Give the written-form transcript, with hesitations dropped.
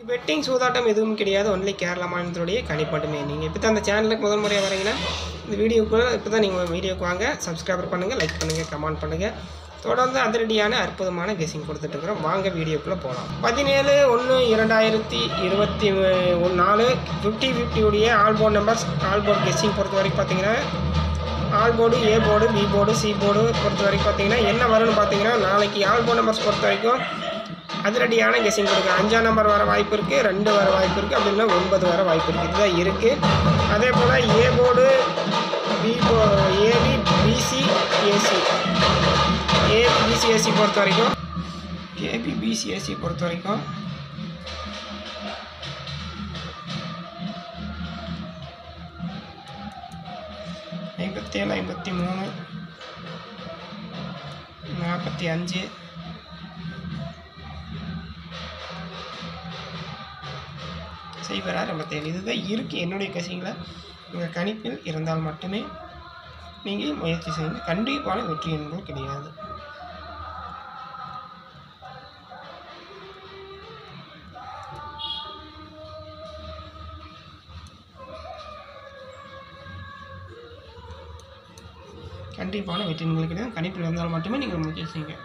Bedding சூதாட்டம் எதுவும் கிடையாது. ஒன்லி கேரளா மாநிலத்துடைய கணிப்பு மட்டுமே. நீங்கள் இப்போ தான் அந்த சேனலுக்கு முதல் முறையாக வரீங்கன்னா இந்த வீடியோக்குள்ளே இப்போ தான் நீங்கள் வீடியோக்கு வாங்க, சப்ஸ்கிரைபர் பண்ணுங்கள், லைக் பண்ணுங்கள், கமெண்ட் பண்ணுங்கள். தொடர்ந்து அதிரடியான அற்புதமான கெஸிங் கொடுத்துட்ருக்குறோம். வாங்க வீடியோக்குள்ளே போகலாம். 17/1/2024 50-50 உடைய all board numbers, all board guessing பொறுத்த வரைக்கும் பார்த்தீங்கன்னா all board, A board, B board, C board பொறுத்த வரைக்கும் பார்த்தீங்கன்னா என்ன வரும்னு பார்த்தீங்கன்னா நாளைக்கு ஆல் போர்டு நம்பர்ஸ் பொறுத்த வரைக்கும் அதிரடியான கெஸிங் கொடுக்குறேன். 5ஆம் நம்பர் வர வாய்ப்பு இருக்குது, 2 வர வாய்ப்பு இருக்குது, அப்படின்னா 9 வர வாய்ப்பு இருக்குது. இதுதான் இருக்குது. அதே போல் A board, AB, BC, AC, AB, BC, AC பொறுத்த வரைக்கும் 57, 53, 45, 0, இதுதான் இருக்குது என்னுடைய கெஸிங்கில். உங்கள் கணிப்பில் இருந்தால் மட்டுமே நீங்கள் முயற்சி செய்யுங்க. கண்டிப்பான வெற்றி என்பது கிடையாது. கண்டிப்பான வெற்றி கிடையாது. கணிப்பில் இருந்தால் மட்டுமே நீங்கள் முயற்சி செய்யுங்க.